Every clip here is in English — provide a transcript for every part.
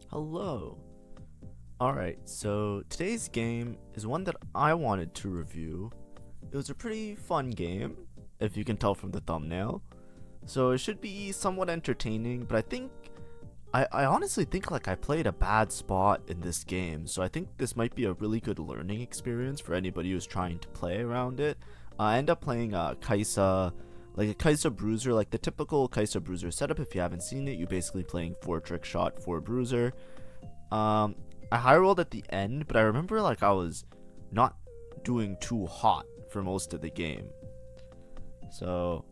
Hello. Alright, so today's game is one that I wanted to review. It was a pretty fun game, if you can tell from the thumbnail. So it should be somewhat entertaining, but I honestly think like I played a bad spot in this game. So I think this might be a really good learning experience for anybody who's trying to play around it. I end up playing Kaisa, like a Kaisa Bruiser, like the typical Kaisa Bruiser setup. If you haven't seen it, you're basically playing 4 trick shot, 4 Bruiser. I high rolled at the end, but I remember like I was not doing too hot for most of the game. So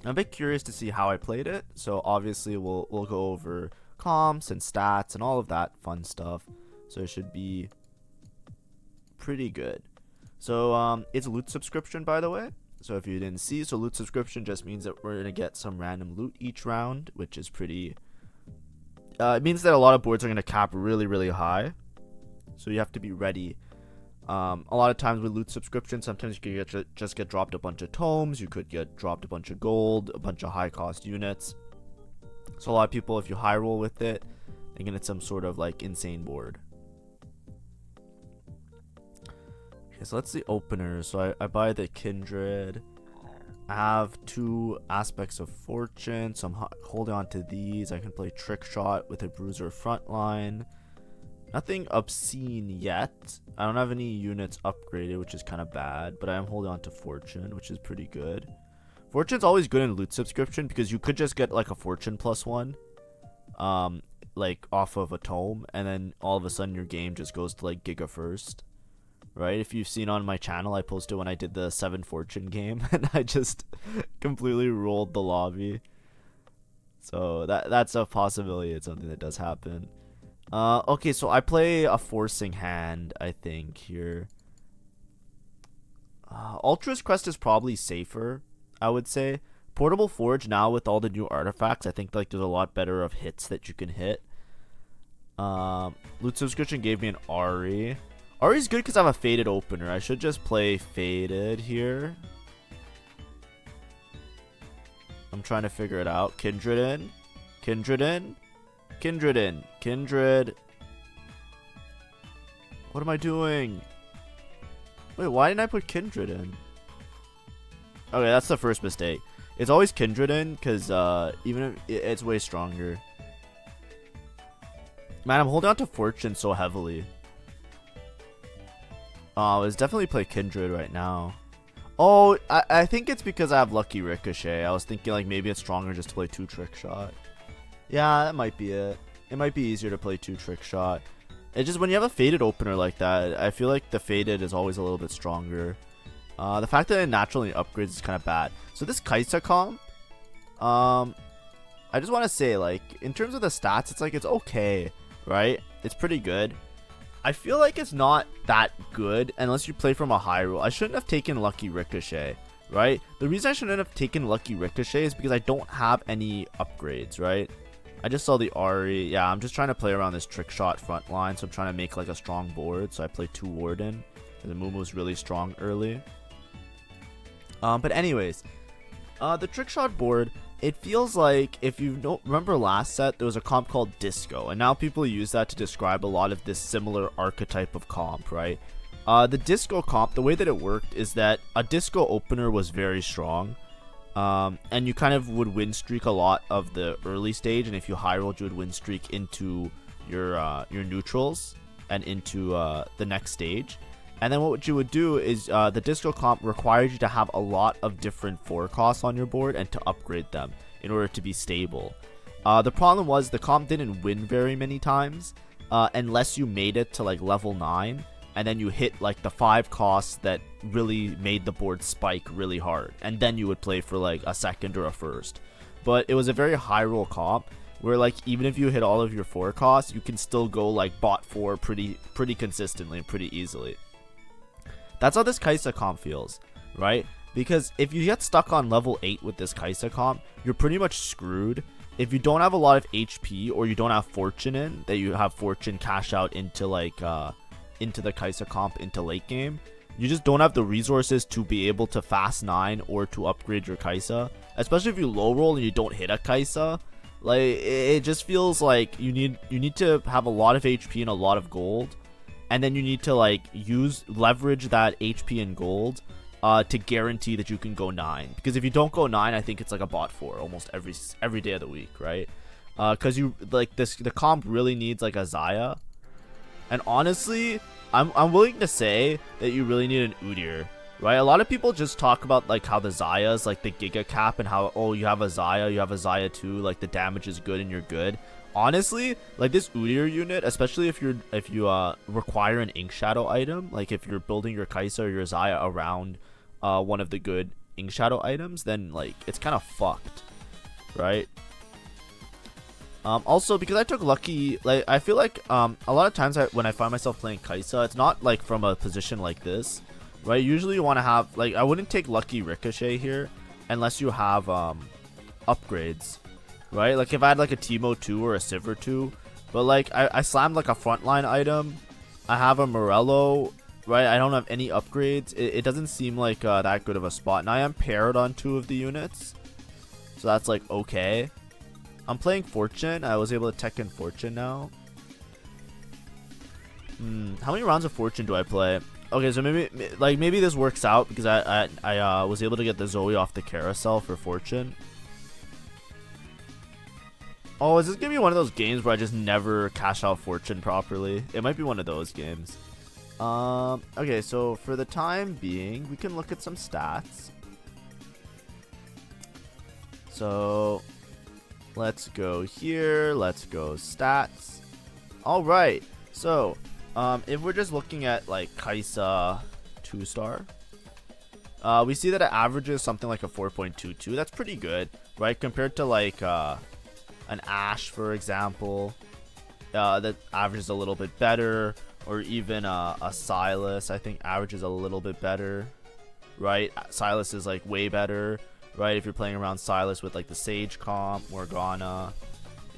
I'm a bit curious to see how I played it. So obviously we'll go over comps and stats and all of that fun stuff. So it should be pretty good. So it's loot subscription, by the way. So if you didn't see, so loot subscription just means that we're gonna get some random loot each round, which is pretty. It means that a lot of boards are gonna cap really high, so you have to be ready. A lot of times with loot subscription, sometimes you could just get dropped a bunch of tomes. You could get dropped a bunch of gold, a bunch of high cost units. So a lot of people, if you high roll with it, they can get some sort of like insane board. Okay, so that's the opener. So I buy the Kindred. I have 2 aspects of fortune, so I'm holding on to these. I can play trick shot with a bruiser frontline. Nothing obscene yet. I don't have any units upgraded, which is kind of bad, but I am holding on to fortune, which is pretty good. Fortune's always good in loot subscription because you could just get like a fortune +1, like off of a tome, and then all of a sudden your game just goes to like Giga First. Right, if you've seen on my channel, I posted when I did the 7 fortune game and I just completely rolled the lobby. So that's a possibility. It's something that does happen. Okay, so I play a forcing hand, I think, here. Ultra's Crest is probably safer, I would say. Portable Forge now with all the new artifacts, I think like there's a lot better of hits that you can hit. Loot subscription gave me an Ari. Ari's good because I have a faded opener. I should just play faded here. I'm trying to figure it out. Kindred in. Kindred in. Kindred in. Kindred. What am I doing? Wait, why didn't I put Kindred in? Okay, that's the first mistake. It's always Kindred in because even if it's way stronger. Man, I'm holding on to Fortune so heavily. Let's definitely play Kindred right now. Oh, I think it's because I have Lucky Ricochet. I was thinking like maybe it's stronger just to play 2 trick shot. Yeah, that might be it. It might be easier to play 2 trick shot. It's just when you have a faded opener like that, I feel like the faded is always a little bit stronger. The fact that it naturally upgrades is kind of bad. So this Kaisa comp, I just want to say like in terms of the stats, it's like it's okay, right? It's pretty good. I feel like it's not that good unless you play from a high roll. I shouldn't have taken Lucky Ricochet, right? The reason I shouldn't have taken Lucky Ricochet is because I don't have any upgrades, right? I just saw the Ari. Yeah, I'm just trying to play around this trick shot front line, so I'm trying to make like a strong board. So I play 2 Warden. The Momo's really strong early. But anyways, the trick shot board, it feels like, if you don't remember last set, there was a comp called Disco, and now people use that to describe a lot of this similar archetype of comp, right? The Disco comp, the way that it worked is that a Disco opener was very strong, and you kind of would win streak a lot of the early stage, and if you high rolled, you would win streak into your neutrals and into the next stage. And then what you would do is the Disco comp requires you to have a lot of different 4 costs on your board and to upgrade them in order to be stable. The problem was the comp didn't win very many times unless you made it to like level 9 and then you hit like the 5 costs that really made the board spike really hard. And then you would play for like a second or a first. But it was a very high roll comp where like even if you hit all of your 4 costs, you can still go like bot 4 pretty consistently and pretty easily. That's how this Kaisa comp feels, right? Because if you get stuck on level 8 with this Kaisa comp, you're pretty much screwed. If you don't have a lot of HP or you don't have fortune in, that you have fortune cash out into like into the Kaisa comp into late game, you just don't have the resources to be able to fast 9 or to upgrade your Kaisa. Especially if you low roll and you don't hit a Kaisa, Like it just feels like you need to have a lot of HP and a lot of gold, and then you need to like leverage that HP and gold to guarantee that you can go 9. Because if you don't go 9, I think it's like a bot 4 almost every day of the week, right? Because you like the comp really needs like a Zaya, and honestly, I'm willing to say that you really need an Udyr. Right, a lot of people just talk about like how the Zaya is like the Giga Cap and how, oh, you have a Zaya too, like the damage is good and you're good. Honestly, like this Udyr unit, especially if you require an Ink Shadow item, like if you're building your Kai'Sa or your Zaya around one of the good Ink Shadow items, then like it's kind of fucked, right? Also, because I took lucky, like I feel like a lot of times when I find myself playing Kai'Sa, it's not like from a position like this. Right, usually you want to have, like, I wouldn't take lucky Ricochet here unless you have upgrades, right? Like if I had like a Teemo 2 or a Sivir 2, but like I slammed like a frontline item, I have a Morello, right? I don't have any upgrades. It doesn't seem like that good of a spot, and I am paired on 2 of the units, so that's like okay. I'm playing Fortune. I was able to tech in Fortune now. How many rounds of Fortune do I play? Okay, so maybe this works out because I was able to get the Zoe off the carousel for Fortune. Oh, is this gonna be one of those games where I just never cash out Fortune properly? It might be one of those games. Okay, so for the time being, we can look at some stats. So let's go here. Let's go stats. All right, so. If we're just looking at like Kai'Sa 2-star, we see that it averages something like a 4.22. That's pretty good, right? Compared to like an Ashe, for example, that averages a little bit better, or even a Sylas, I think averages a little bit better, right? Sylas is like way better, right? If you're playing around Sylas with like the Sage comp, Morgana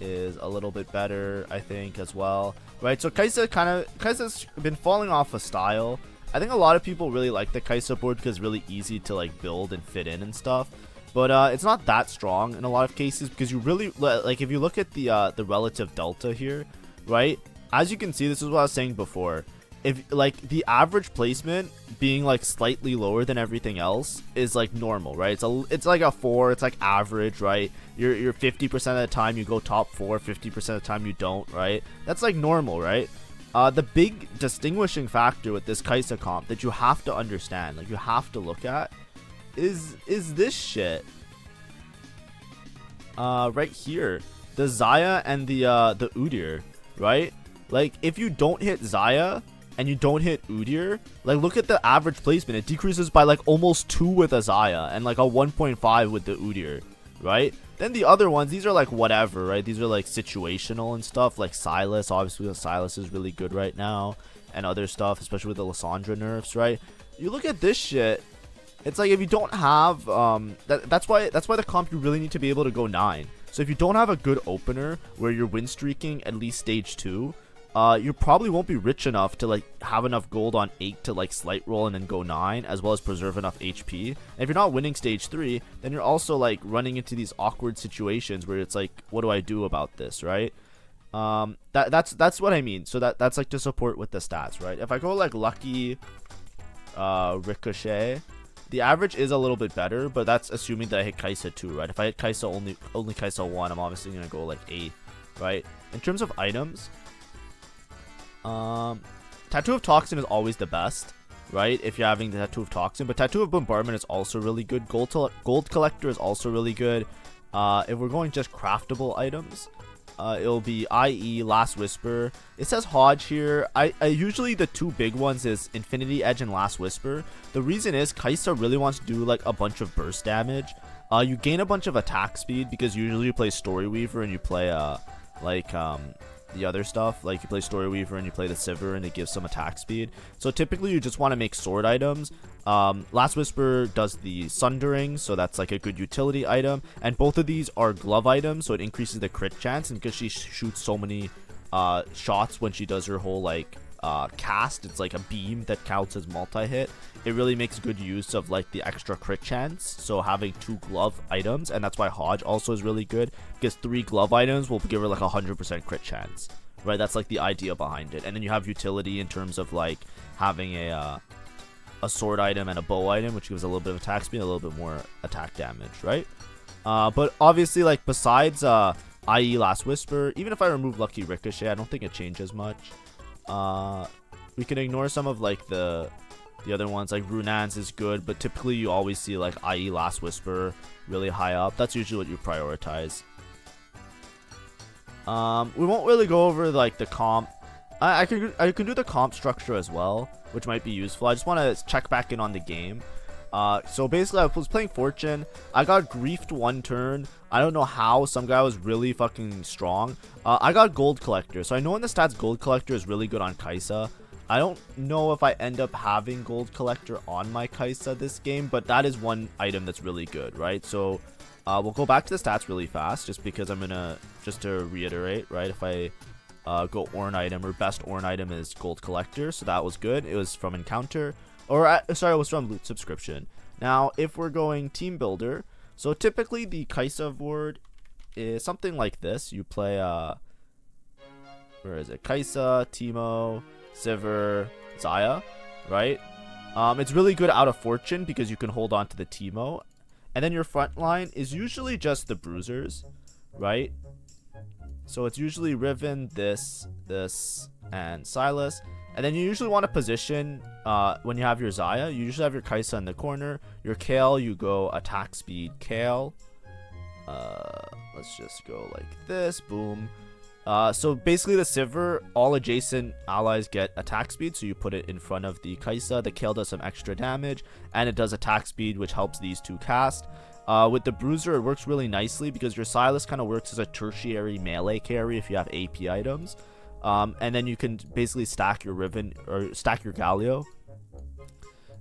is a little bit better, I think, as well, right? So Kai'Sa's been falling off a style. I think a lot of people really like the Kai'Sa board because it's really easy to like build and fit in and stuff, but it's not that strong in a lot of cases because you really like, if you look at the relative delta here, right? As you can see, this is what I was saying before. If like the average placement being like slightly lower than everything else is like normal, right? It's like a 4, it's like average, right? You're 50% of the time you go top 4, 50% of the time you don't, right? That's like normal, right? The big distinguishing factor with this Kai'Sa comp that you have to understand, like you have to look at, is this shit. Right here, the Zaya and the Udyr, right? Like if you don't hit Zaya and you don't hit Udyr, like look at the average placement. It decreases by like almost 2 with a Zaya and like a 1.5 with the Udyr, right? Then the other ones, these are like whatever, right? These are like situational and stuff, like Sylas. Obviously, the Sylas is really good right now, and other stuff, especially with the Lissandra nerfs, right? You look at this shit, it's like if you don't have that's why the comp, you really need to be able to go 9. So if you don't have a good opener where you're win streaking at least stage 2, you probably won't be rich enough to like have enough gold on 8 to like slight roll and then go 9, as well as preserve enough HP. And if you're not winning stage 3, then you're also like running into these awkward situations where it's like, what do I do about this, right? That's what I mean. So that's like to support with the stats, right? If I go like lucky Ricochet, the average is a little bit better, but that's assuming that I hit Kai'Sa 2, right? If I hit Kai'Sa only Kai'Sa 1, I'm obviously gonna go like 8, right? In terms of items, Tattoo of Toxin is always the best, right? If you're having the Tattoo of Toxin, but Tattoo of Bombardment is also really good. Gold Collector is also really good. If we're going just craftable items, it'll be IE, Last Whisper. It says Hodge here. I usually the 2 big ones is Infinity Edge and Last Whisper. The reason is Kai'Sa really wants to do like a bunch of burst damage. You gain a bunch of attack speed because usually you play Story Weaver and you play the other stuff, like you play Story Weaver and you play the Sivir and it gives some attack speed. So typically you just want to make sword items. Last Whisper does the Sundering, so that's like a good utility item, and both of these are glove items, so it increases the crit chance, and because she shoots so many shots when she does her whole like cast. It's like a beam that counts as multi-hit. It really makes good use of like the extra crit chance, so having 2 glove items, and that's why Hodge also is really good, because 3 glove items will give her like 100% crit chance, right? That's like the idea behind it. And then you have utility in terms of like having a sword item and a bow item, which gives a little bit of attack speed, a little bit more attack damage, right? But obviously, like, besides IE Last Whisper, even if I remove Lucky Ricochet, I don't think it changes much. We can ignore some of like the other ones, like Runan's is good, but typically you always see like IE Last Whisper really high up. That's usually what you prioritize. We won't really go over like the comp. I can do the comp structure as well, which might be useful. I just want to check back in on the game. So basically, I was playing Fortune. I got griefed 1 turn. I don't know how. Some guy was really fucking strong. I got Gold Collector. So I know in the stats Gold Collector is really good on Kai'Sa. I don't know if I end up having Gold Collector on my Kai'Sa this game, but that is one item that's really good, right? So we'll go back to the stats really fast, just because I'm gonna, just to reiterate, right? If I go Ornn item, or best Ornn item is Gold Collector, so that was good. It was from Encounter. Or, sorry, it was from Loot Subscription. Now, if we're going Team Builder, so typically the Kai'Sa board is something like this. You play, where is it? Kai'Sa, Teemo, Sivir, Xayah, right? It's really good out of Fortune because you can hold on to the Teemo. And then your front line is usually just the Bruisers, right? So it's usually Riven, this, and Sylas. And then you usually want to position, when you have your Xayah, you usually have your Kai'Sa in the corner. Your Kayle, you go attack speed Kayle. Let's just go like this, boom. So basically the Sivir, all adjacent allies get attack speed, so you put it in front of the Kai'Sa. The Kayle does some extra damage, and it does attack speed, which helps these 2 cast. With the Bruiser, it works really nicely because your Sylas kind of works as a tertiary melee carry if you have AP items. And then you can basically stack your Riven, or stack your Galio.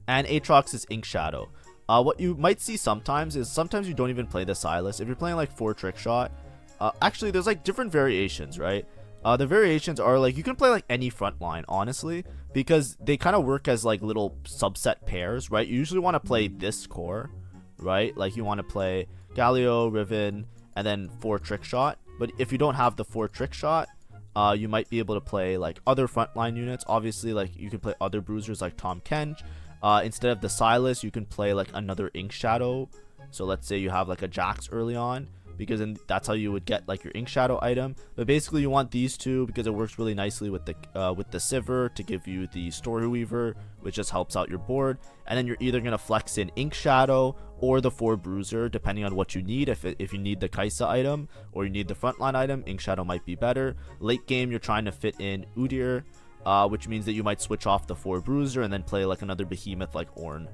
And Aatrox is Ink Shadow. What you might see sometimes is sometimes you don't even play the Sylas. If you're playing like 4 Trick Shot, actually there's like different variations, right? The variations are like, you can play like any front line, honestly, because they kind of work as like little subset pairs, right? You usually want to play this core, right? Like you want to play Galio, Riven, and then 4 Trick Shot. But if you don't have the 4 Trick Shot, you might be able to play like other frontline units. Obviously, like you can play other bruisers like Tahm Kench. Instead of the Sylas, you can play like another Ink Shadow. So let's say you have like a Jax early on, because then that's how you would get like your Ink Shadow item. But basically you want these 2 because it works really nicely with the Sivir to give you the Story Weaver, which just helps out your board. And then you're either going to flex in Ink Shadow or the 4 Bruiser, depending on what you need. If you need the Kai'Sa item or you need the frontline item, Ink Shadow might be better. Late game, you're trying to fit in Udyr, which means that you might switch off the 4 Bruiser and then play like another behemoth like Ornn,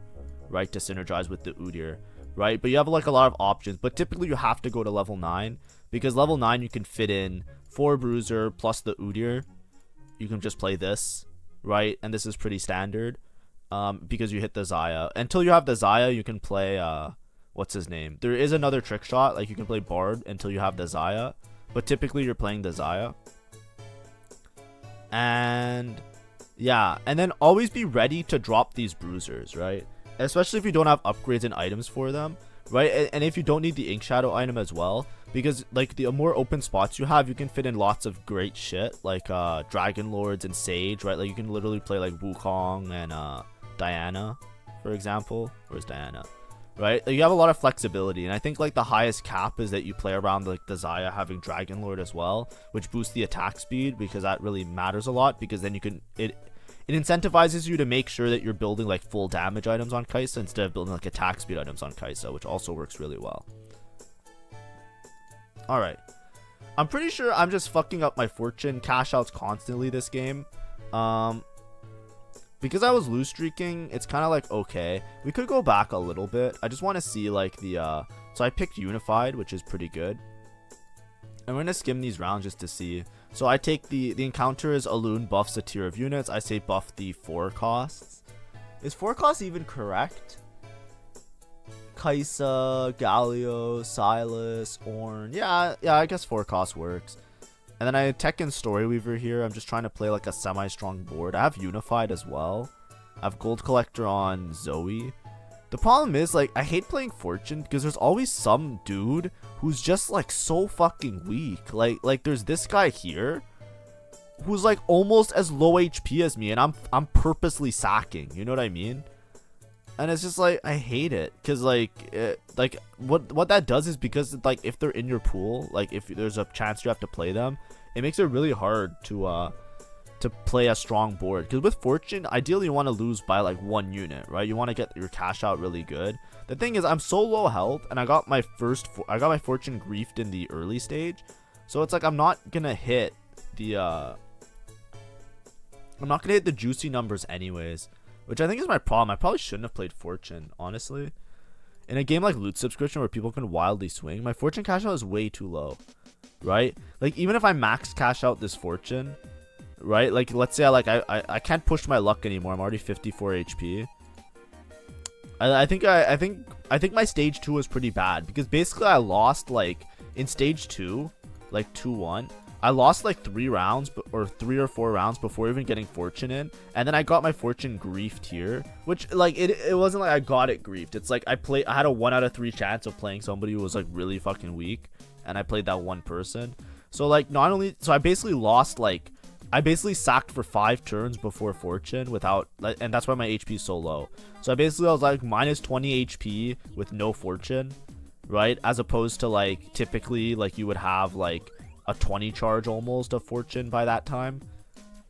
right, to synergize with the Udyr, right? But you have like a lot of options, but typically you have to go to level 9, because level 9 you can fit in 4 Bruiser plus the Udyr. You can just play this, right? And this is pretty standard, because you hit the Xayah. Until you have the Xayah, you can play, what's his name? There is another Trick Shot, like you can play Bard until you have the Xayah, but typically you're playing the Xayah. And yeah, and then always be ready to drop these Bruisers, right? Especially if you don't have upgrades and items for them, right? And if you don't need the Ink Shadow item as well, because like the more open spots you have, you can fit in lots of great shit like Dragon Lords and Sage, right? Like you can literally play like Wukong and Diana, for example. Where's Diana? Right? Like, you have a lot of flexibility, and I think like the highest cap is that you play around like the Xayah having Dragon Lord as well, which boosts the attack speed, because that really matters a lot, because then you can it incentivizes you to make sure that you're building like full damage items on Kai'Sa instead of building like attack speed items on Kai'Sa, which also works really well. Alright. I'm pretty sure I'm just fucking up my Fortune cash outs constantly this game. Because I was lose streaking, it's kind of like, okay, we could go back a little bit. I just want to see like the, so I picked Unified, which is pretty good. I'm going to skim these rounds just to see. So I take the encounter is Alun buffs a tier of units. I say buff the 4 costs. Is 4 costs even correct? Kai'Sa, Galio, Sylas, Ornn. Yeah, I guess 4 costs works. And then I Tekken Story Weaver here. I'm just trying to play like a semi-strong board. I have Unified as well. I have Gold Collector on Zoe. The problem is, like, I hate playing Fortune because there's always some dude who's just like so fucking weak. Like there's this guy here who's like almost as low HP as me, and I'm purposely sacking. You know what I mean? And it's just like I hate it because like what that does is, because like if they're in your pool, like if there's a chance you have to play them, it makes it really hard to play a strong board. Because with Fortune, ideally you want to lose by like 1 unit, right? You want to get your cash out really good. The thing is, I'm so low health, and I got my Fortune griefed in the early stage, so it's like I'm not gonna hit the juicy numbers anyways, which I think is my problem. I probably shouldn't have played Fortune, honestly. In a game like Loot Subscription where people can wildly swing, my Fortune cash out is way too low, right? Like even if I max cash out this Fortune, right? Like let's say I can't push my luck anymore. I'm already 54 HP. I think my stage 2 was pretty bad, because basically I lost like in stage 2, like 2-1. I lost like 3 rounds or 3 or 4 rounds before even getting Fortune in, and then I got my Fortune griefed here, which like it wasn't like I got it griefed. It's like I had a 1 out of 3 chance of playing somebody who was like really fucking weak, and I played that one person. So like not only, so I basically lost like, I basically sacked for 5 turns before Fortune without, and that's why my HP is so low. So I was like minus 20 HP with no Fortune, right? As opposed to like typically like you would have like a 20 charge almost of Fortune by that time.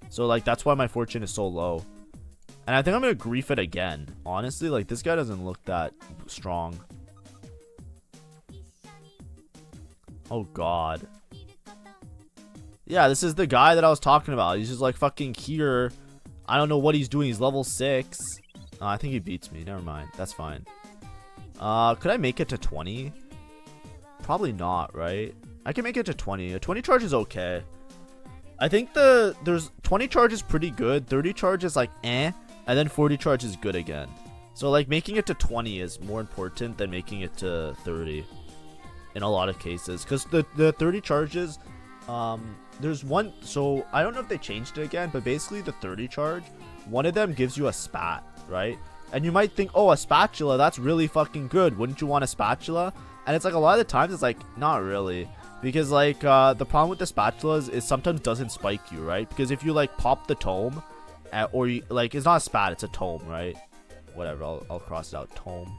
So like that's why my Fortune is so low. And I think I'm gonna grief it again. Honestly, like this guy doesn't look that strong. Oh god. Yeah, this is the guy that I was talking about. He's just like fucking here. I don't know what he's doing. He's level 6. I think he beats me. Never mind. That's fine. Could I make it to 20? Probably not, right? I can make it to 20. A 20 charge is okay. I think there's 20 charge is pretty good. 30 charge is like eh. And then 40 charge is good again. So like making it to 20 is more important than making it to 30 in a lot of cases. Because the 30 charges, there's one, so I don't know if they changed it again, but basically the 30 charge, one of them gives you a spat, right? And you might think, oh, a spatula, that's really fucking good. Wouldn't you want a spatula? And it's like a lot of the times it's like, not really. Because like the problem with the spatulas is sometimes doesn't spike you, right? Because if you like pop the tome, or you, like it's not a spat, it's a tome, right? Whatever, I'll cross it out, tome,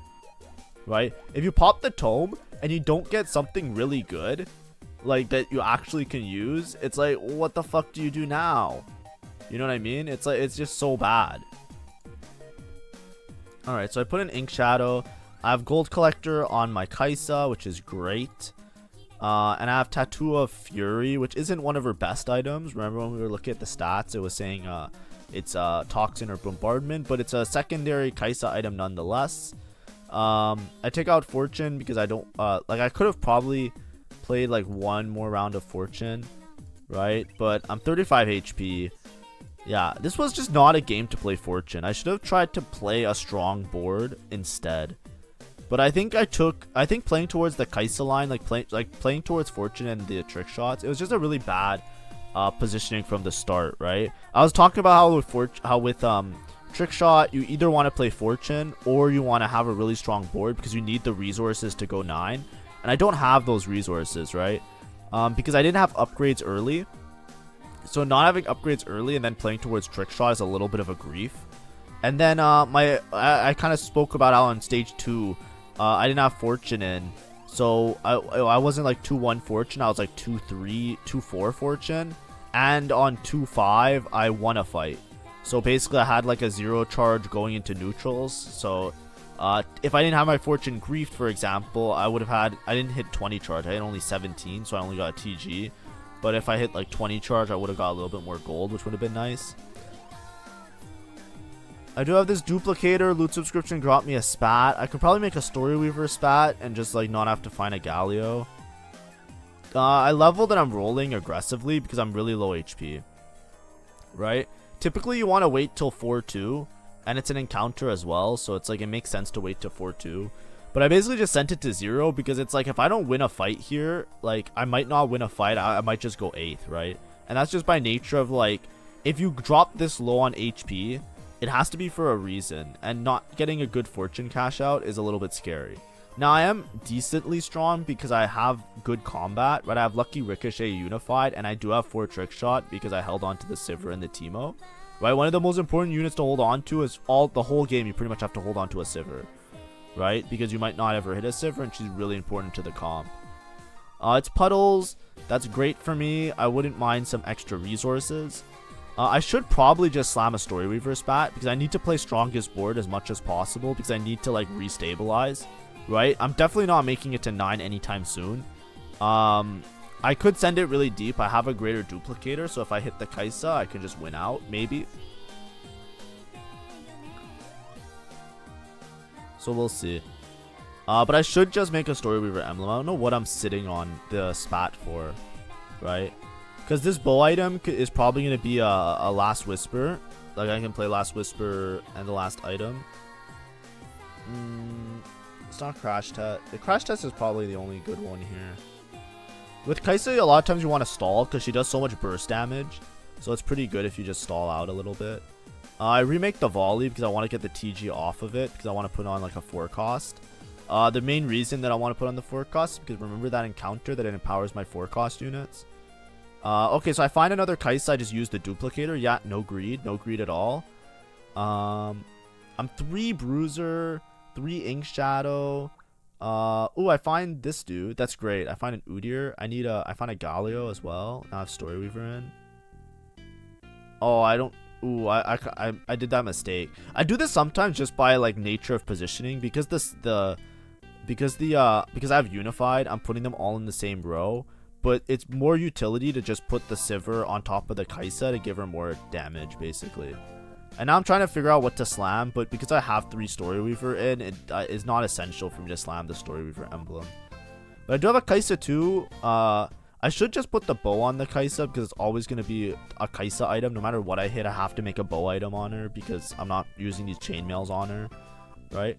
right? If you pop the tome and you don't get something really good, like that you actually can use, it's like, what the fuck do you do now? You know what I mean? It's like, it's just so bad. All right, so I put an Ink Shadow. I have Gold Collector on my Kaisa, which is great. And I have Tattoo of Fury, which isn't one of her best items. Remember when we were looking at the stats, it was saying it's Toxin or Bombardment, but it's a secondary Kaisa item nonetheless. I take out Fortune because I don't, like I could have probably played like one more round of Fortune, right? But I'm 35 HP. Yeah, this was just not a game to play Fortune. I should have tried to play a strong board instead. But I think playing towards the Kaisa line, like playing towards Fortune and the trick shots, it was just a really bad positioning from the start, right? I was talking about how with trick shot, you either want to play Fortune or you want to have a really strong board because you need the resources to go 9. And I don't have those resources, right? Because I didn't have upgrades early. So not having upgrades early and then playing towards trick shot is a little bit of a grief. And then I kind of spoke about how on stage 2, I didn't have Fortune in. So I wasn't like 2-1 Fortune. I was like 2-3, 2-4 Fortune. And on 2-5, I won a fight. So basically I had like a 0 charge going into neutrals. So if I didn't have my Fortune griefed, for example, I didn't hit 20 charge. I hit only 17, so I only got a TG. But if I hit like 20 charge, I would have got a little bit more gold, which would have been nice. I do have this duplicator. Loot Subscription got me a spat. I could probably make a Story Weaver spat and just like not have to find a Galio. I leveled and I'm rolling aggressively because I'm really low HP. Right? Typically you want to wait till 4-2. And it's an encounter as well, so it's like it makes sense to wait till 4-2. But I basically just sent it to 0 because it's like if I don't win a fight here, like I might not win a fight. I might just go 8th, right? And that's just by nature of like, if you drop this low on HP, it has to be for a reason. And not getting a good fortune cash out is a little bit scary. Now I am decently strong because I have good combat, right? I have Lucky Ricochet Unified, and I do have 4 Trick Shot because I held on to the Sivir and the Teemo. Right? One of the most important units to hold on to is the whole game. You pretty much have to hold on to a Sivir, right? Because you might not ever hit a Sivir, and she's really important to the comp. It's Puddles. That's great for me. I wouldn't mind some extra resources. I should probably just slam a Story Weaver spat because I need to play strongest board as much as possible because I need to like restabilize, right? I'm definitely not making it to 9 anytime soon. I could send it really deep. I have a greater duplicator, so if I hit the Kaisa, I can just win out, maybe. So we'll see. But I should just make a Story Weaver emblem. I don't know what I'm sitting on the spat for, right? Because this bow item is probably going to be a Last Whisper. Like I can play Last Whisper and the last item. It's not Crash Test. The Crash Test is probably the only good one here. With Kaisa, a lot of times you want to stall because she does so much burst damage. So it's pretty good if you just stall out a little bit. I remake the volley because I want to get the TG off of it because I want to put on like a 4 cost. The main reason that I want to put on the 4 cost is because remember that encounter that it empowers my 4 cost units. Okay, so I find another Kaisa. I just use the duplicator. Yeah, no greed at all. I'm 3 Bruiser, 3 Ink Shadow. Oh, I find this dude. That's great. I find an Udyr. I find a Galio as well. Now I have Story Weaver in. Oh, I don't. Ooh, I did that mistake. I do this sometimes just by like nature of positioning because because I have Unified. I'm putting them all in the same row. But it's more utility to just put the Sivir on top of the Kaisa to give her more damage, basically. And now I'm trying to figure out what to slam, but because I have 3 Story Weaver in, it is not essential for me to slam the Story Weaver emblem. But I do have a Kaisa too. I should just put the bow on the Kaisa because it's always going to be a Kaisa item. No matter what I hit, I have to make a bow item on her because I'm not using these chainmails on her, right?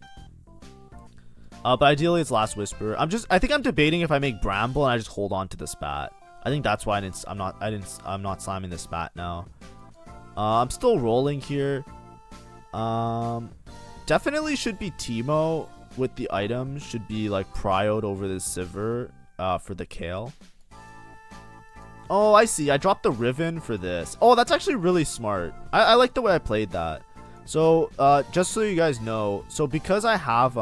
But ideally it's Last Whisper. I think I'm debating if I make Bramble and I just hold on to the spat. I think that's why I'm not slamming the spat now. I'm still rolling here. Definitely should be Teemo with the items. Should be like prioed over the Sivir for the Kale. Oh, I see. I dropped the Riven for this. Oh, that's actually really smart. I like the way I played that. So just so you guys know, so because I have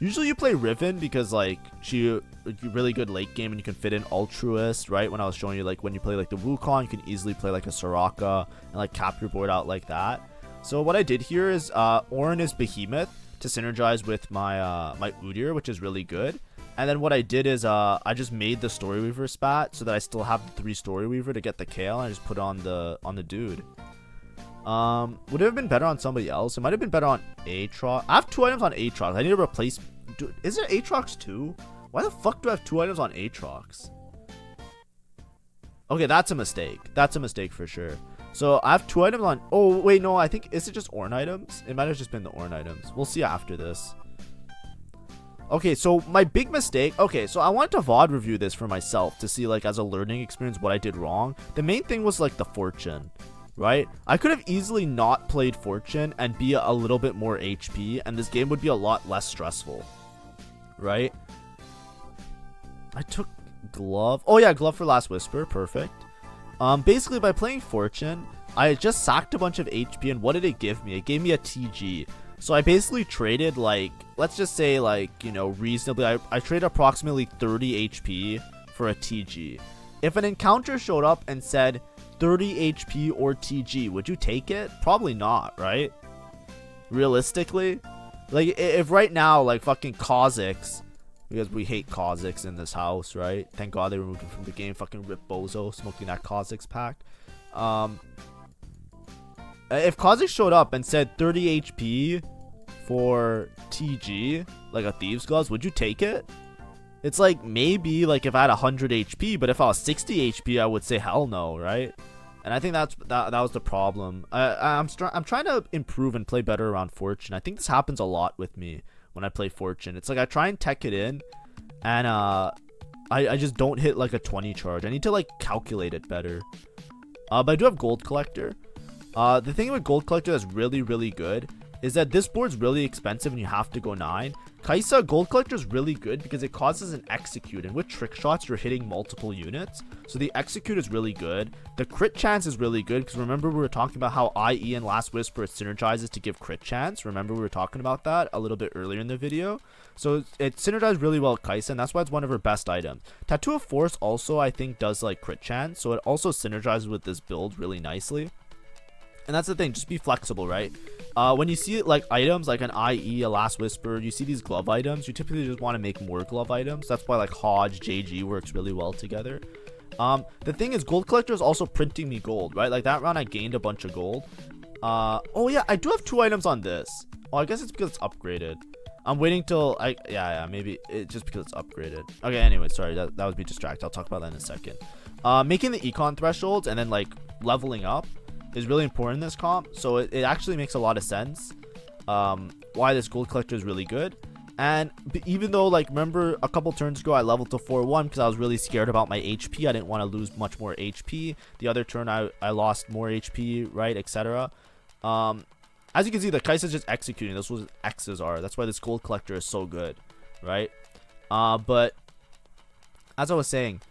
usually you play Riven because like she really good late game and you can fit in Altruist, right? When I was showing you like when you play like the Wukong, you can easily play like a Soraka and like cap your board out like that. So what I did here is Ornn is Behemoth to synergize with my my Udyr, which is really good. And then what I did is I just made the Story Weaver spat so that I still have the 3 Story Weaver to get the Kale, and I just put it on the dude. Would it have been better on somebody else? It might have been better on Aatrox. I have 2 items on Aatrox. I need to replace. Dude, is it Aatrox 2? Why the fuck do I have 2 items on Aatrox? Okay, that's a mistake. That's a mistake for sure. So I have 2 items on. Oh wait, no. I think is it just Ornn items? It might have just been the Ornn items. We'll see after this. Okay, so my big mistake. Okay, so I wanted to VOD review this for myself to see like as a learning experience what I did wrong. The main thing was like the Fortune. Right? I could have easily not played Fortune and be a little bit more HP, and this game would be a lot less stressful. Right? I took Glove. Oh yeah, Glove for Last Whisper. Perfect. Basically, by playing Fortune, I just sacked a bunch of HP, and what did it give me? It gave me a TG. So I basically traded like, let's just say like, you know, reasonably, I traded approximately 30 HP for a TG. If an encounter showed up and said 30 HP or TG, would you take it? Probably not, right? Realistically, like if right now like fucking Kha'Zix, because we hate Kha'Zix in this house, right? Thank God they removed him from the game. Fucking Rip Bozo smoking that Kha'Zix pack. If Kha'Zix showed up and said 30 HP for TG, like a Thieves Gloves, would you take it? It's like maybe like if I had 100 HP, but if I was 60 HP, I would say hell no, right? And I think that was the problem. I'm trying to improve and play better around Fortune. I think this happens a lot with me, when I play Fortune. It's like I try and tech it in, and I just don't hit like a 20 charge. I need to like calculate it better. But I do have Gold Collector. The thing with Gold Collector that's really, really good is that this board's really expensive and you have to go 9. Kaisa, Gold Collector is really good because it causes an execute, and with trick shots you're hitting multiple units, so the execute is really good. The crit chance is really good because remember we were talking about how IE and Last Whisper synergizes to give crit chance. Remember we were talking about that a little bit earlier in the video. So it synergizes really well with Kaisa, and that's why it's one of her best items. Tattoo of Force also I think does like crit chance, so it also synergizes with this build really nicely. And that's the thing, just be flexible, right? When you see like items like an IE, a Last Whisper, you see these glove items, you typically just want to make more glove items. That's why like Hodge, JG works really well together. The thing is, Gold Collector is also printing me gold, right? Like that round I gained a bunch of gold. Oh yeah, I do have 2 items on this. Oh, I guess it's because it's upgraded. I'm waiting till maybe it's just because it's upgraded. Okay, anyway, sorry, that was me distracted. I'll talk about that in a second. Making the econ thresholds and then like leveling up is really important in this comp, so it actually makes a lot of sense why this Gold Collector is really good. And even though, like, remember a couple turns ago I leveled to 4-1 because I was really scared about my HP, I didn't want to lose much more HP. The other turn I lost more HP, right, etc. As you can see, the Kai'Sa's just executing. This was X's are. That's why this Gold Collector is so good, right? But as I was saying,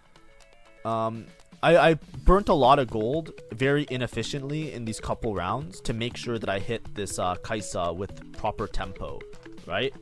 I burnt a lot of gold very inefficiently in these couple rounds to make sure that I hit this Kaisa with proper tempo, right?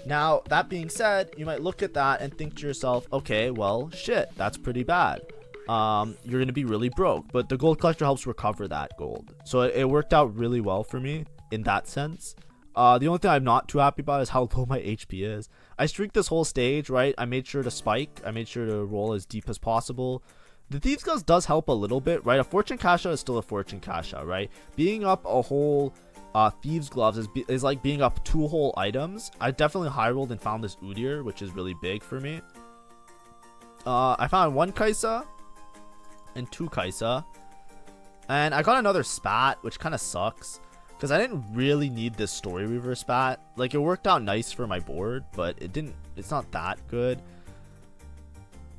Now, that being said, you might look at that and think to yourself, okay, well, shit, that's pretty bad. You're going to be really broke, but the Gold Collector helps recover that gold. So it worked out really well for me in that sense. The only thing I'm not too happy about is how low my HP is. I streaked this whole stage, right? I made sure to spike. I made sure to roll as deep as possible. The Thieves Gloves does help a little bit, right? A Fortune Cash Out is still a Fortune Cash Out, right? Being up a whole Thieves Gloves is like being up 2 whole items. I definitely high rolled and found this Udyr, which is really big for me. I found 1 Kaisa and 2 Kaisa. And I got another Spat, which kind of sucks, because I didn't really need this Story Weaver Spat. Like, it worked out nice for my board, but it's not that good.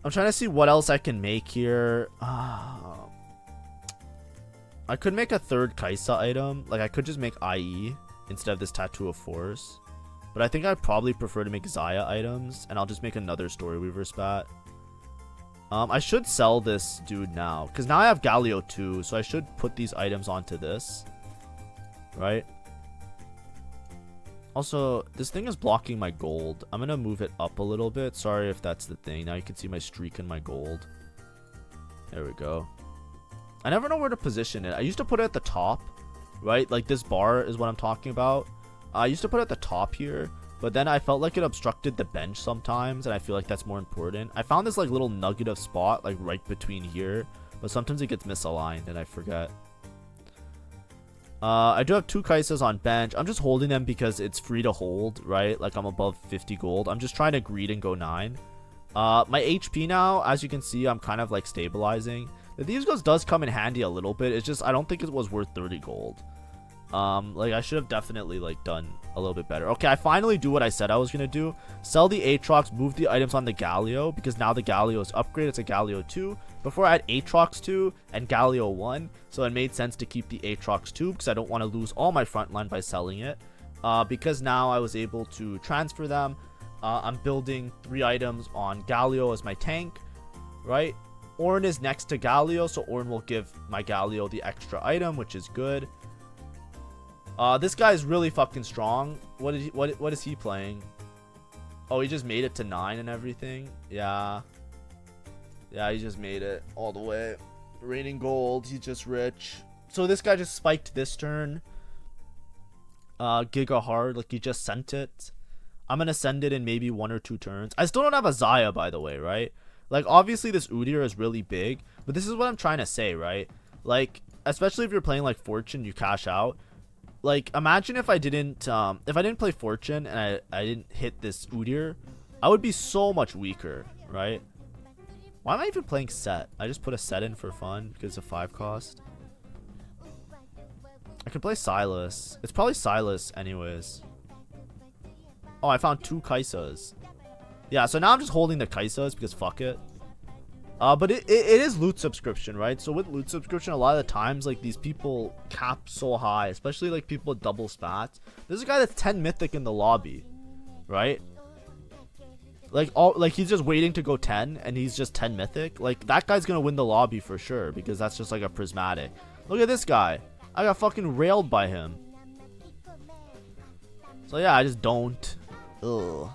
I'm trying to see what else I can make here. I could make a 3rd Kaisa item. Like, I could just make IE instead of this Tattoo of Force. But I think I'd probably prefer to make Xayah items, and I'll just make another Story Weaver Spat. I should sell this dude now, because now I have Galio 2, so I should put these items onto this. Right? Also, this thing is blocking my gold. I'm going to move it up a little bit. Sorry if that's the thing. Now you can see my streak in my gold. There we go. I never know where to position it. I used to put it at the top, right? Like this bar is what I'm talking about. I used to put it at the top here, but then I felt like it obstructed the bench sometimes, and I feel like that's more important. I found this like little nugget of spot like right between here, but sometimes it gets misaligned and I forget. I do have 2 Kaisas on bench. I'm just holding them because it's free to hold, right? Like I'm above 50 gold. I'm just trying to greed and go 9. My HP now, as you can see, I'm kind of like stabilizing. The Thieves Gloves does come in handy a little bit. It's just I don't think it was worth 30 gold. Like I should have definitely like done a little bit better. Okay, I finally do what I said I was gonna do. Sell the Aatrox, move the items on the Galio, because now the Galio is upgraded. It's a Galio 2. Before I had Aatrox 2 and Galio 1, so it made sense to keep the Aatrox 2 because I don't want to lose all my frontline by selling it. Because now I was able to transfer them. I'm building 3 items on Galio as my tank, right? Ornn is next to Galio, so Ornn will give my Galio the extra item, which is good. This guy is really fucking strong. What is he playing? Oh, he just made it to 9 and everything. Yeah, he just made it all the way. Raining gold. He's just rich. So this guy just spiked this turn. Giga hard, like he just sent it. I'm gonna send it in maybe 1 or 2 turns. I still don't have a Xayah, by the way, right? Like, obviously this Udyr is really big, but this is what I'm trying to say, right? Like, especially if you're playing like Fortune, you cash out. Like, imagine if I didn't play Fortune and I didn't hit this Udyr, I would be so much weaker, right? Why am I even playing Set? I just put a Set in for fun because of 5 cost. I could play Silas. It's probably Silas anyways. Oh, I found 2 Kaisas. Yeah, so now I'm just holding the Kaisas because fuck it. But it is loot subscription, right? So with loot subscription, a lot of the times, like, these people cap so high, especially like people with double spats. There's a guy that's 10 mythic in the lobby, right? Like he's just waiting to go 10 and he's just 10 mythic. Like, that guy's gonna win the lobby for sure because that's just like a prismatic. Look at this guy. I got fucking railed by him. So yeah, I just don't. Ugh.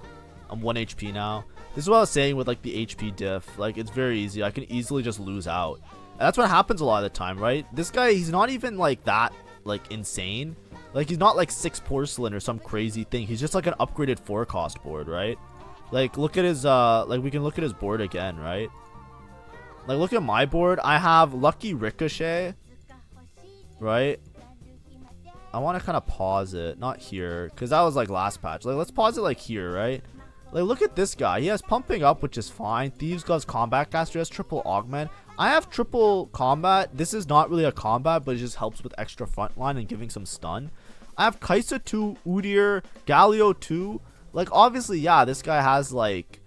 I'm 1 HP now. This is what I was saying with like the HP diff. Like, it's very easy. I can easily just lose out. And that's what happens a lot of the time, right? This guy, he's not even like that, like, insane. Like, he's not like 6 porcelain or some crazy thing. He's just like an upgraded 4 cost board, right? Like, look at his like, we can look at his board again, right? Like, look at my board. I have lucky Ricochet, right? I want to kind of pause it, not here, because that was like last patch. Like, let's pause it like here, right? Like, look at this guy. He has pumping up, which is fine. Thieves Gloves Combat Caster has triple augment. I have triple combat. This is not really a combat, but it just helps with extra frontline and giving some stun. I have Kaisa 2, Udyr, Galio 2. Like, obviously, yeah, this guy has like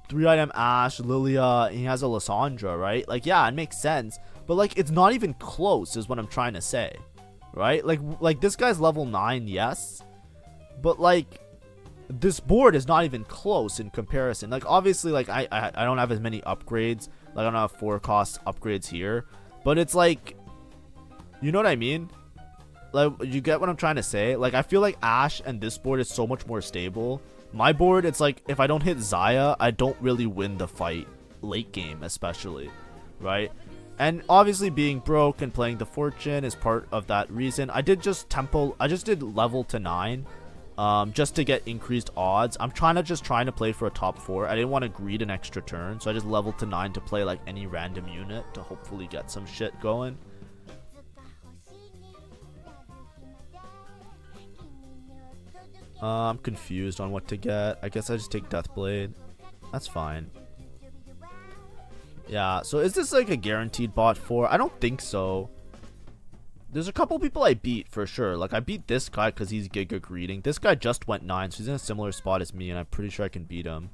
3-item Ashe, Lilia, and he has a Lysandra, right? Like, yeah, it makes sense. But like, it's not even close is what I'm trying to say, right? Like this guy's level 9, yes. But like, this board is not even close in comparison. Like, obviously, like, I don't have as many upgrades. Like, I don't have 4 cost upgrades here, but it's like, you know what I mean? Like, you get what I'm trying to say? Like, I feel like Ashe and this board is so much more stable. My board, it's like, if I don't hit Xayah, I don't really win the fight late game, especially, right? And obviously being broke and playing the Fortune is part of that reason. I did just did level to 9. Just to get increased odds. I'm trying to play for a top 4. I didn't want to greed an extra turn, so I just leveled to 9 to play like any random unit to hopefully get some shit going. I'm confused on what to get. I guess I just take Deathblade. That's fine. Yeah, so is this like a guaranteed bot 4? I don't think so. There's a couple people I beat for sure. Like, I beat this guy because he's Giga Greeting. This guy just went 9, so he's in a similar spot as me, and I'm pretty sure I can beat him.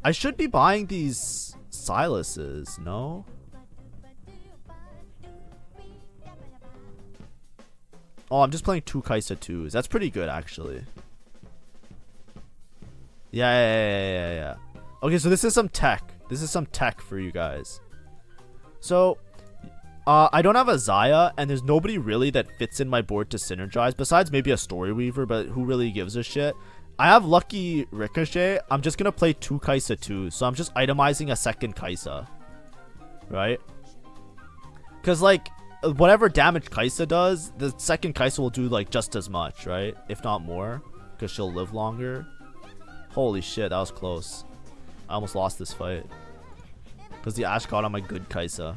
I should be buying these Silases, no? Oh, I'm just playing 2 Kaisa 2s. That's pretty good, actually. Yeah. Okay, so this is some tech. This is some tech for you guys. So, I don't have a Xayah, and there's nobody really that fits in my board to synergize, besides maybe a Story Weaver, but who really gives a shit? I have lucky Ricochet. I'm just gonna play 2 Kaisa 2, so I'm just itemizing a second Kaisa, right? Because, like, whatever damage Kaisa does, the second Kaisa will do, like, just as much, right? If not more, because she'll live longer. Holy shit, that was close. I almost lost this fight because the Ashe got on my good Kaisa.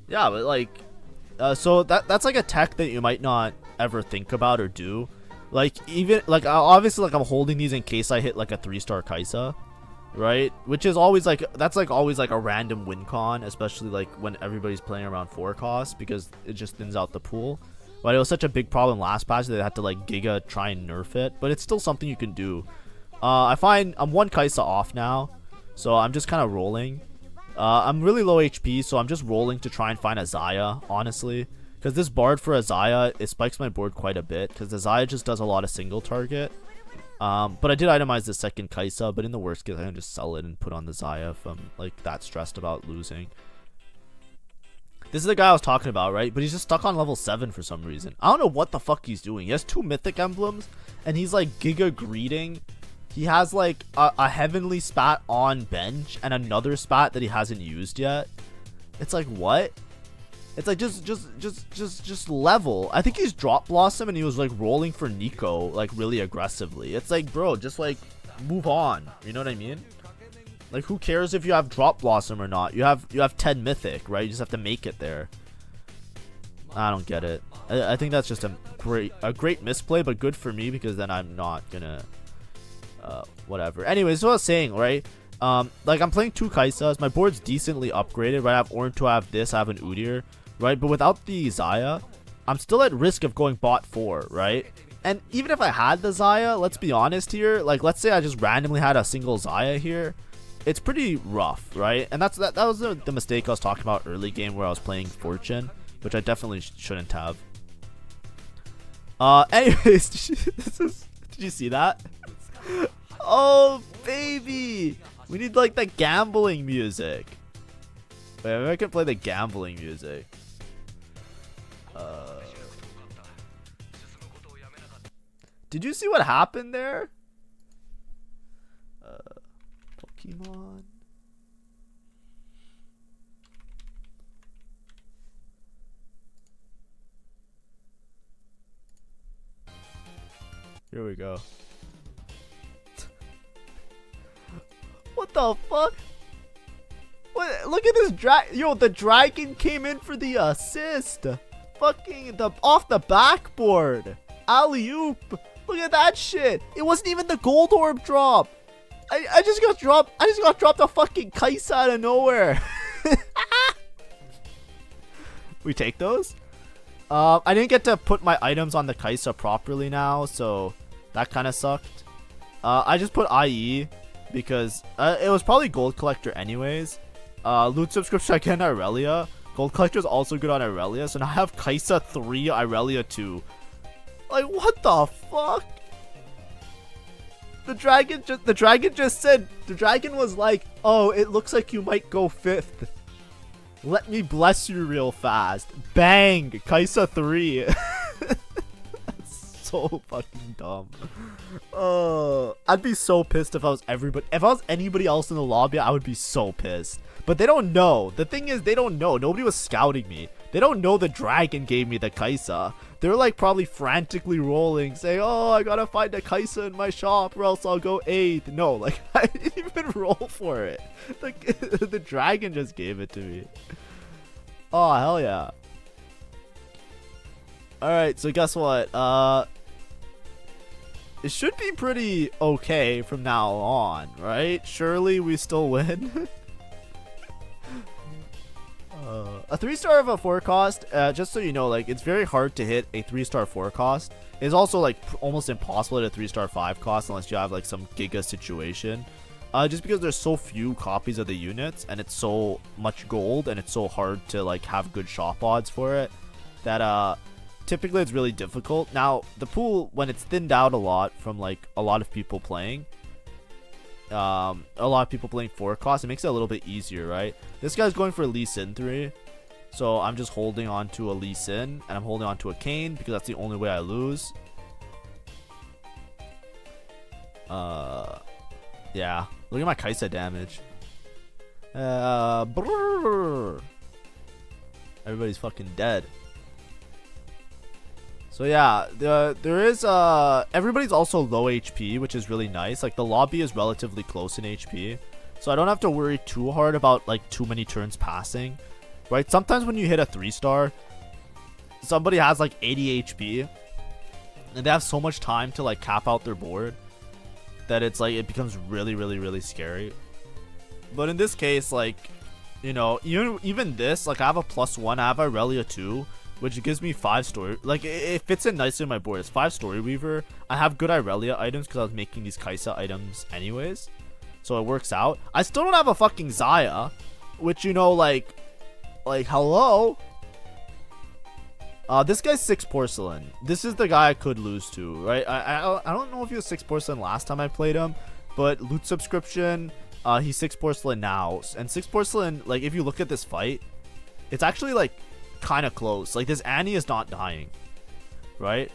Yeah, but like, so that's like a tech that you might not ever think about or do. Like, even like, obviously, like, I'm holding these in case I hit like a 3-star Kaisa, right? Which is always like, that's like always like a random win con, especially like when everybody's playing around 4 costs, because it just thins out the pool. But it was such a big problem last patch that they had to like Giga try and nerf it, but it's still something you can do. I find I'm 1 Kaisa off now, so I'm just kind of rolling. I'm really low HP, so I'm just rolling to try and find a Xayah, honestly. Because this Bard for a Xayah, it spikes my board quite a bit, because the Xayah just does a lot of single target. But I did itemize the second Kaisa, but in the worst case, I can just sell it and put on the Xayah if I'm like that stressed about losing. This is the guy I was talking about, right? But he's just stuck on level 7 for some reason. I don't know what the fuck he's doing. He has 2 mythic emblems, and he's like Giga Greeting. He has like a heavenly spat on bench and another spat that he hasn't used yet. It's like, what? It's like, just level. I think he's Drop Blossom and he was like rolling for Nico like really aggressively. It's like, bro, just like move on. You know what I mean? Like, who cares if you have Drop Blossom or not? You have 10 mythic, right? You just have to make it there. I don't get it. I think that's just a great misplay, but good for me because then I'm not gonna whatever. Anyways, so I was saying, right? Like, I'm playing 2 Kaisas. My board's decently upgraded, right? I have Ornto, I have this, I have an Udyr, right? But without the Xayah, I'm still at risk of going bot 4, right? And even if I had the Zaya, let's be honest here, like let's say I just randomly had a single Zaya here, it's pretty rough, right? And that was the mistake I was talking about early game where I was playing Fortune, which I definitely shouldn't have. Anyways, did you see that? Oh baby, we need like the gambling music. Wait, maybe I can play the gambling music. Did you see what happened there? Pokemon. Here we go. What the fuck? What? Look at this yo, the dragon came in for the assist. Fucking off the backboard. Alley-oop. Look at that shit. It wasn't even the gold orb drop. I just got dropped. I just got dropped a fucking Kaisa out of nowhere. We take those? I didn't get to put my items on the Kaisa properly now, so that kind of sucked. I just put IE because it was probably gold collector anyways. Loot subscription again, Irelia. Gold collector is also good on Irelia, so now I have Kaisa 3, Irelia 2. Like, what the fuck? The dragon just said, the dragon was like, oh, it looks like you might go 5th. Let me bless you real fast. Bang! Kaisa 3. That's so fucking dumb. I'd be so pissed if I was anybody else in the lobby, I would be so pissed. But they don't know. The thing is, they don't know. Nobody was scouting me. They don't know the dragon gave me the Kaisa. They're like probably frantically rolling, saying, oh, I gotta find a Kaisa in my shop or else I'll go 8th. No, like, I didn't even roll for it. Like, the dragon just gave it to me. Oh, hell yeah. Alright, so guess what? It should be pretty okay from now on, right? Surely we still win. A 3-star of a 4 cost, just so you know, like, it's very hard to hit a 3-star 4 cost. It's also like almost impossible at a 3-star 5 cost unless you have like some giga situation. Just because there's so few copies of the units and it's so much gold and it's so hard to like have good shop odds for it that typically it's really difficult. Now the pool, when it's thinned out a lot from like a lot of people playing, a lot of people playing 4 cost, it makes it a little bit easier, right? This guy's going for Lee Sin 3, so I'm just holding on to a Lee Sin and I'm holding on to a Kane because that's the only way I lose. Yeah, look at my Kaisa damage. Everybody's fucking dead. So yeah, there is everybody's also low HP, which is really nice. Like the lobby is relatively close in HP, so I don't have to worry too hard about like too many turns passing, right? Sometimes when you hit a 3-star, somebody has like 80 HP and they have so much time to like cap out their board that it's like it becomes really scary. But in this case, like, you know, even this, like I have a +1, I have Irelia 2, which gives me 5 story. Like it fits in nicely in my board. It's 5 story weaver. I have good Irelia items because I was making these Kaisa items anyways, so it works out. I still don't have a fucking Zaya, which, you know, like hello. This guy's 6 porcelain. This is the guy I could lose to, right? I don't know if he was 6 porcelain last time I played him, but loot subscription, he's 6 porcelain now. And 6 porcelain, like if you look at this fight, it's actually like kind of close. Like this Annie is not dying, right?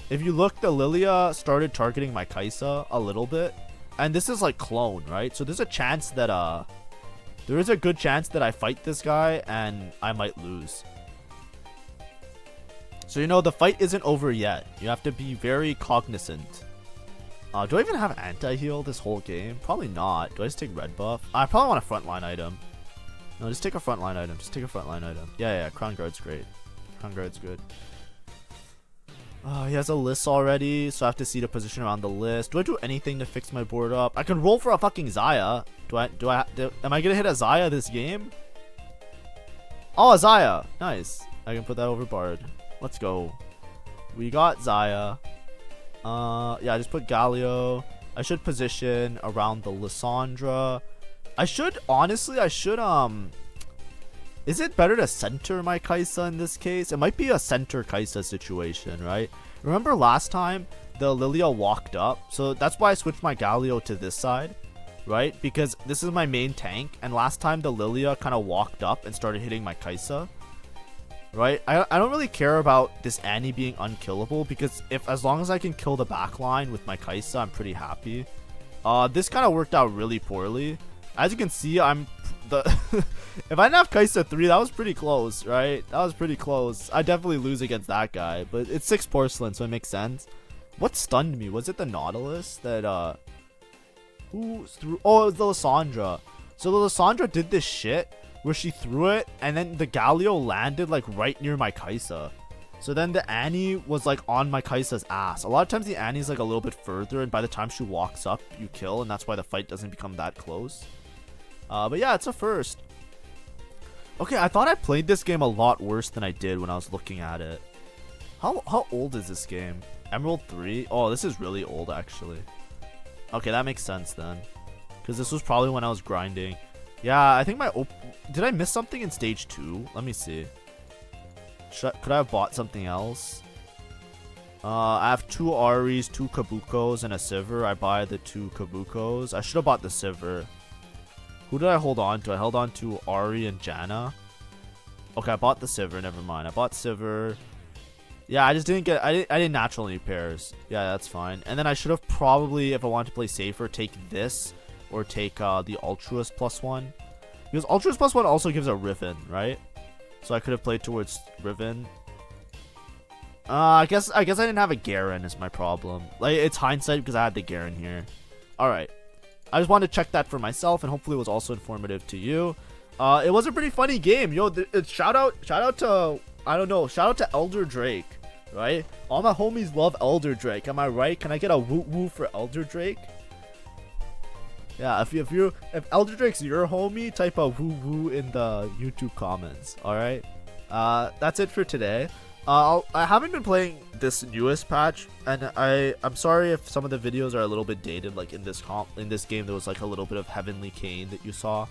If you look, the Lilia started targeting my Kaisa a little bit, and this is like clone, right? So there's a chance that there is a good chance that I fight this guy and I might lose. So, you know, the fight isn't over yet. You have to be very cognizant. Do I even have anti-heal this whole game? Probably not. Do I just take red buff? I probably want a frontline item. No, just take a frontline item. Just take a frontline item. Yeah, Crown Guard's great. Crown Guard's good. He has a list already, so I have to see the position around the list. Do I do anything to fix my board up? I can roll for a fucking Zaya. Am I gonna hit a Zaya this game? Oh, a Zaya. Nice. I can put that over Bard. Let's go. We got Zaya. Yeah, I just put Galio. I should position around the Lissandra. Honestly, is it better to center my Kaisa in this case? It might be a center Kaisa situation, right? Remember last time the Lilia walked up? So that's why I switched my Galio to this side, right? Because this is my main tank, and last time the Lilia kind of walked up and started hitting my Kaisa, right? I don't really care about this Annie being unkillable, because as long as I can kill the backline with my Kaisa, I'm pretty happy. This kind of worked out really poorly. As you can see, if I didn't have Kaisa 3, that was pretty close, right? That was pretty close. I definitely lose against that guy, but it's 6 porcelain, so it makes sense. What stunned me? Was it the Nautilus that who threw? Oh, it was the Lissandra. So the Lissandra did this shit where she threw it, and then the Galio landed like right near my Kaisa. So then the Annie was like on my Kaisa's ass. A lot of times the Annie's like a little bit further, and by the time she walks up, you kill, and that's why the fight doesn't become that close. But yeah, it's a first. Okay, I thought I played this game a lot worse than I did when I was looking at it. How old is this game? Emerald 3? Oh, this is really old actually. Okay, that makes sense then. Because this was probably when I was grinding. Yeah, I think did I miss something in stage 2? Let me see. Could I have bought something else? I have 2 Aris, 2 Kabukos, and a Sivir. I buy the 2 Kabukos. I should have bought the Sivir. Who did I hold on to? I held on to Ari and Janna. Okay, I bought the Sivir. Never mind. I bought Sivir. Yeah, I just didn't get... I didn't natural any pairs. Yeah, that's fine. And then I should have probably, if I wanted to play safer, take this or take the Ultruist +1. Because Ultruist +1 also gives a Riven, right? So I could have played towards Riven. I guess I didn't have a Garen is my problem. Like, it's hindsight because I had the Garen here. Alright. I just wanted to check that for myself, and hopefully it was also informative to you. It was a pretty funny game. Yo, shout out to, I don't know, shout out to Elder Drake, right? All my homies love Elder Drake. Am I right? Can I get a woot woot for Elder Drake? Yeah, if Elder Drake's your homie, type a woo woo in the YouTube comments. All right. That's it for today. I haven't been playing this newest patch, and I'm sorry if some of the videos are a little bit dated. Like in this game, there was like a little bit of Heavenly Cane that you saw,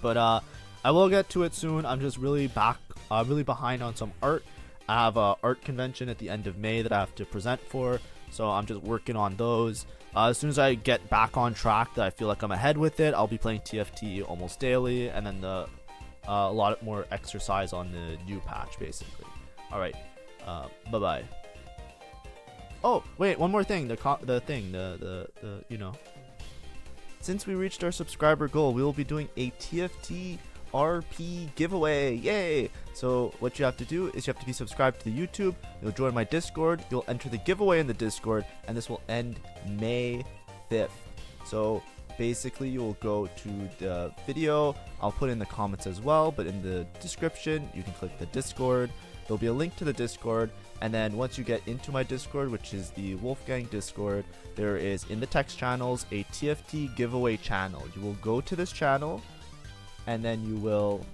but I will get to it soon. I'm just really behind on some art. I have a art convention at the end of May that I have to present for, so I'm just working on those. As soon as I get back on track, that I feel like I'm ahead with it, I'll be playing TFT almost daily, and then a lot more exercise on the new patch, basically. All right, bye bye. Oh wait, one more thing. You know, since we reached our subscriber goal, we will be doing a TFT RP giveaway. Yay! So what you have to do is you have to be subscribed to the YouTube. You'll join my Discord. You'll enter the giveaway in the Discord, and this will end May 5th. So basically, you will go to the video. I'll put in the comments as well, but in the description, you can click the Discord. There'll be a link to the Discord, and then once you get into my Discord, which is the Wolfgang Discord, there is in the text channels a TFT giveaway channel. You will go to this channel, and then you will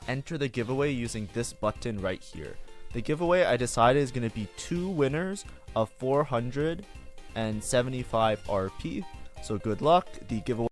enter the giveaway using this button right here. The giveaway I decided is going to be 2 winners of 475 RP. So good luck. The giveaway